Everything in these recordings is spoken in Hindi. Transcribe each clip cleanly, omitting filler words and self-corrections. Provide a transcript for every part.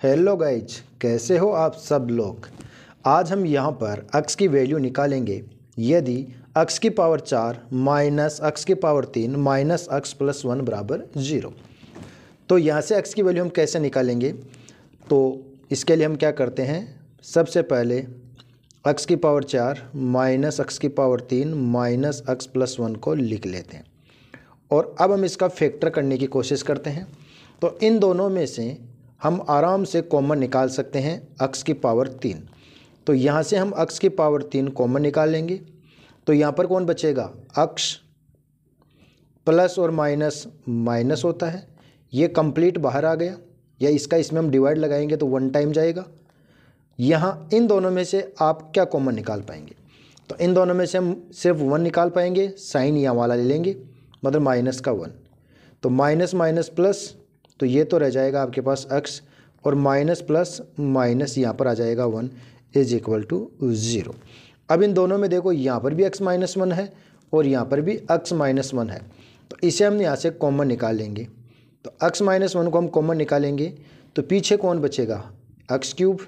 हेलो गाइज, कैसे हो आप सब लोग। आज हम यहाँ पर x की वैल्यू निकालेंगे। यदि x की पावर 4 माइनस x की पावर 3 माइनस x प्लस 1 बराबर 0, तो यहाँ से x की वैल्यू हम कैसे निकालेंगे। तो इसके लिए हम क्या करते हैं, सबसे पहले x की पावर 4 माइनस x की पावर 3 माइनस x प्लस 1 को लिख लेते हैं और अब हम इसका फैक्टर करने की कोशिश करते हैं। तो इन दोनों में से हम आराम से कॉमन निकाल सकते हैं x की पावर 3। तो यहाँ से हम x की पावर 3 कॉमन निकाल लेंगे। तो यहाँ पर कौन बचेगा, x प्लस और माइनस माइनस होता है, ये कंप्लीट बाहर आ गया, या इसका इसमें हम डिवाइड लगाएंगे तो 1 टाइम जाएगा। यहाँ इन दोनों में से आप क्या कॉमन निकाल पाएंगे, तो इन दोनों में से हम सिर्फ 1 निकाल पाएंगे, साइन यहाँ वाला ले लेंगे, मतलब माइनस का 1। तो माइनस माइनस प्लस, तो ये तो रह जाएगा आपके पास x, और माइनस प्लस माइनस यहाँ पर आ जाएगा 1 इज इक्वल टू 0। अब इन दोनों में देखो, यहाँ पर भी x माइनस 1 है और यहाँ पर भी x माइनस 1 है, तो इसे हम यहाँ से कॉमन निकाल लेंगे। तो x माइनस 1 को हम कॉमन निकालेंगे तो पीछे कौन बचेगा, x क्यूब,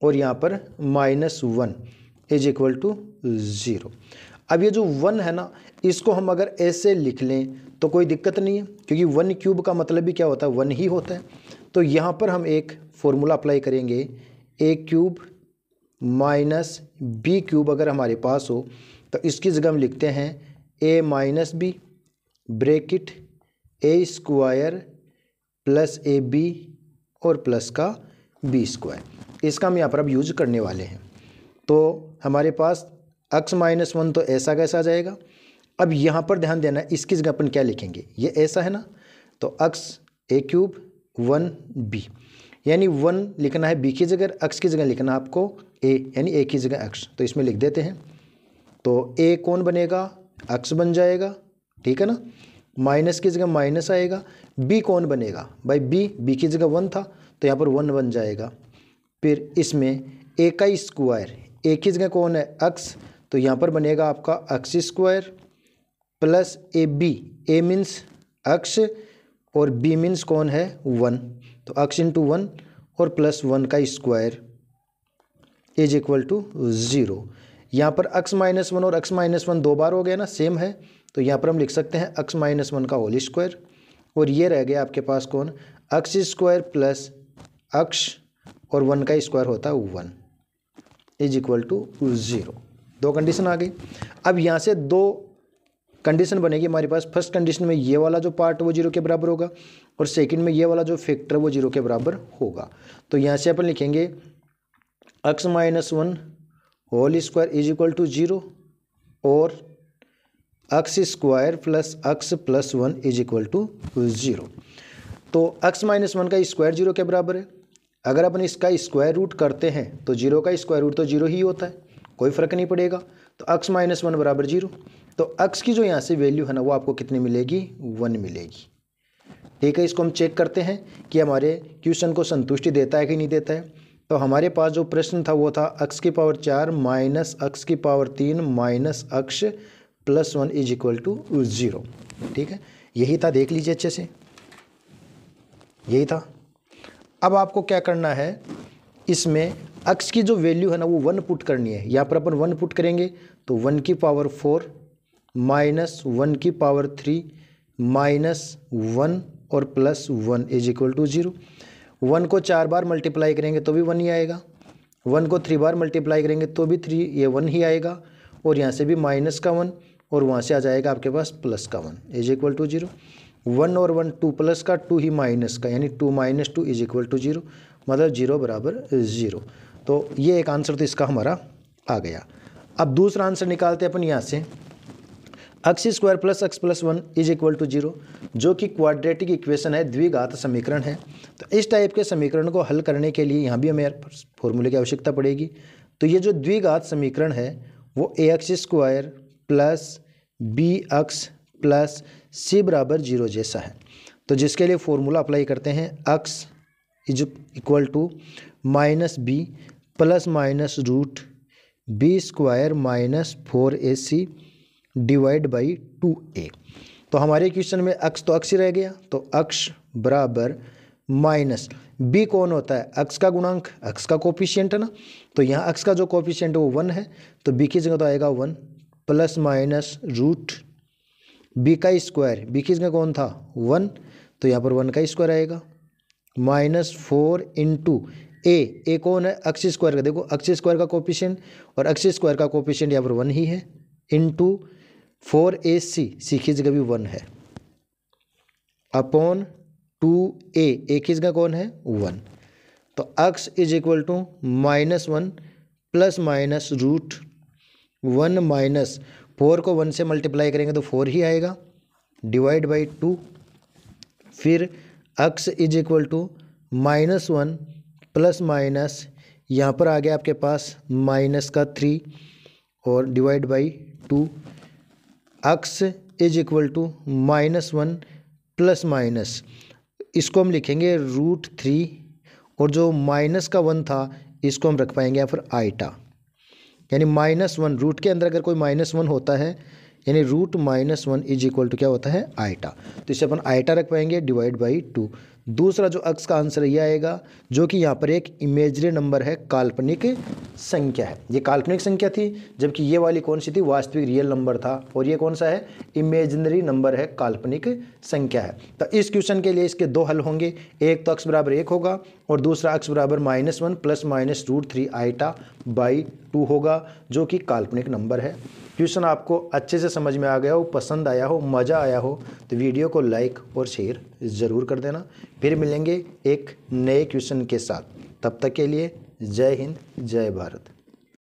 और यहाँ पर माइनस 1 इज इक्वल टू 0। अब ये जो 1 है ना, इसको हम अगर ऐसे लिख लें तो कोई दिक्कत नहीं है, क्योंकि 1 क्यूब का मतलब भी क्या होता है, 1 ही होता है। तो यहाँ पर हम एक फॉर्मूला अप्लाई करेंगे, a cube minus b cube अगर हमारे पास हो तो इसकी जगह हम लिखते हैं a minus B bracket a square plus A B और प्लस का b स्क्वायर। इसका हम यहाँ पर अब यूज करने वाले हैं। तो हमारे पास x माइनस 1 तो ऐसा कैसा आ जाएगा। अब यहाँ पर ध्यान देना, इसकी जगह अपन क्या लिखेंगे, ये ऐसा है ना, तो x a क्यूब 1 b, यानी 1 लिखना है b की जगह, x की जगह लिखना है आपको a, यानी a की जगह x। तो इसमें लिख देते हैं, तो a कौन बनेगा, x बन जाएगा, ठीक है ना, माइनस की जगह माइनस आएगा। b कौन बनेगा भाई, b की जगह 1 था तो यहाँ पर 1 बन जाएगा। फिर इसमें a का स्क्वायर, a की जगह कौन है x, तो यहाँ पर बनेगा आपका x square plus A B, A means x और b मीन्स कौन है 1, तो x इंटू 1 और प्लस 1 का स्क्वायर इज इक्वल टू 0। यहाँ पर x माइनस 1 और x माइनस 1 दो बार हो गया ना, सेम है, तो यहाँ पर हम लिख सकते हैं x माइनस 1 का होल स्क्वायर, और ये रह गया आपके पास कौन, x स्क्वायर प्लस x और 1 का स्क्वायर होता है 1 इज इक्वल टू 0। दो कंडीशन आ गई। अब यहाँ से दो कंडीशन बनेगी हमारे पास। फर्स्ट कंडीशन में ये वाला जो पार्ट वो 0 के बराबर होगा, और सेकंड में ये वाला जो फैक्टर वो 0 के बराबर होगा। तो यहाँ से अपन लिखेंगे x minus 1 whole square is equal to 0 और x square plus x plus 1 is equal to 0। तो x माइनस 1 का स्क्वायर 0 के बराबर है। अगर अपन इसका स्क्वायर रूट करते हैं तो 0 का स्क्वायर रूट तो 0 ही होता है, कोई फ़र्क नहीं पड़ेगा। तो x माइनस 1 बराबर 0। तो x की जो यहाँ से वैल्यू है ना, वो आपको कितनी मिलेगी, 1 मिलेगी, ठीक है। इसको हम चेक करते हैं कि हमारे क्वेश्चन को संतुष्टि देता है कि नहीं देता है। तो हमारे पास जो प्रश्न था वो था x की पावर 4 माइनस x की power 3 minus x plus 1 is equal to 0, ठीक है, यही था, देख लीजिए अच्छे से, यही था। अब आपको क्या करना है, इसमें x की जो वैल्यू है ना वो 1 पुट करनी है। यहाँ पर अपन 1 पुट करेंगे तो 1 की पावर 4 माइनस 1 की पावर 3 माइनस 1 और प्लस 1 इज इक्वल टू 0। 1 को 4 बार मल्टीप्लाई करेंगे तो भी 1 ही आएगा, 1 को 3 बार मल्टीप्लाई करेंगे तो भी 3, ये 1 ही आएगा, और यहाँ से भी माइनस का 1 और वहाँ से आ जाएगा आपके पास प्लस का 1 इज इक्वल टू 0। 1 और 1 2 प्लस का 2 ही माइनस का, यानी 2 माइनस 2 इज इक्वल टू 0, मतलब 0 बराबर 0। तो ये एक आंसर तो इसका हमारा आ गया। अब दूसरा आंसर निकालते हैं अपन यहाँ से, x square plus x plus 1 is equal to 0, जो कि क्वाड्रेटिक इक्वेशन है, द्विघात समीकरण है। तो इस टाइप के समीकरण को हल करने के लिए यहाँ भी हमें फॉर्मूले की आवश्यकता पड़ेगी। तो ये जो द्विघात समीकरण है वो ax square plus bx plus c बराबर 0 जैसा है। तो जिसके लिए फॉर्मूला अप्लाई करते हैं, x is equal to minus B plus minus root B square minus 4ac divide by 2a। तो हमारे क्वेश्चन में x तो x ही रह गया, तो x बराबर माइनस बी कौन होता है, एक्स का गुणांक, एक्स का कोफिशिएंट है ना, तो यहाँ एक्स का जो कोफिशिएंट है वो 1 है, तो बी की जगह तो आएगा 1 प्लस माइनस रूट बी का स्क्वायर, बी की जगह कौन था 1, तो यहाँ पर 1 का स्क्वायर आएगा माइनस 4 इंटू ए कौन है एक्स स्क्वायर का, देखो एक्स स्क्वायर का कोफिशिएंट और एक्स स्क्वायर का कोफिशिएंट यहाँ पर 1 ही है, इंटू 4ac, सी की जगह भी 1 है, अपॉन 2a की जगह कौन है 1, तो x is equal to -1 plus minus root 1 minus 4 को 1 से मल्टीप्लाई करेंगे तो 4 ही आएगा, डिवाइड बाई 2, फिर x is equal to -1 plus minus यहाँ पर आ गया आपके पास माइनस का 3 और divide by 2, x is equal to -1 plus minus, इसको हम लिखेंगे √3 और जो माइनस का 1 था इसको हम रख पाएंगे यहाँ पर आइटा, यानी -1 रूट के अंदर अगर कोई -1 होता है यानी √-1 इज इक्वल टू क्या होता है आइटा, तो इसे अपन आइटा रख पाएंगे डिवाइड बाई 2। दूसरा जो x का आंसर ये आएगा जो कि यहाँ पर एक इमेजरी नंबर है, काल्पनिक संख्या है, ये काल्पनिक संख्या थी जबकि ये वाली कौन सी थी वास्तविक रियल नंबर था, और ये कौन सा है इमेजिनरी नंबर है, काल्पनिक संख्या है। तो इस क्वेश्चन के लिए इसके दो हल होंगे, एक तो x बराबर 1 होगा और दूसरा x बराबर -1 प्लस माइनस √3 आइटा बाई 2 होगा जो कि काल्पनिक नंबर है। क्वेश्चन आपको अच्छे से समझ में आ गया हो, पसंद आया हो, मज़ा आया हो तो वीडियो को लाइक और शेयर ज़रूर कर देना। फिर मिलेंगे एक नए क्वेश्चन के साथ, तब तक के लिए जय हिंद जय भारत।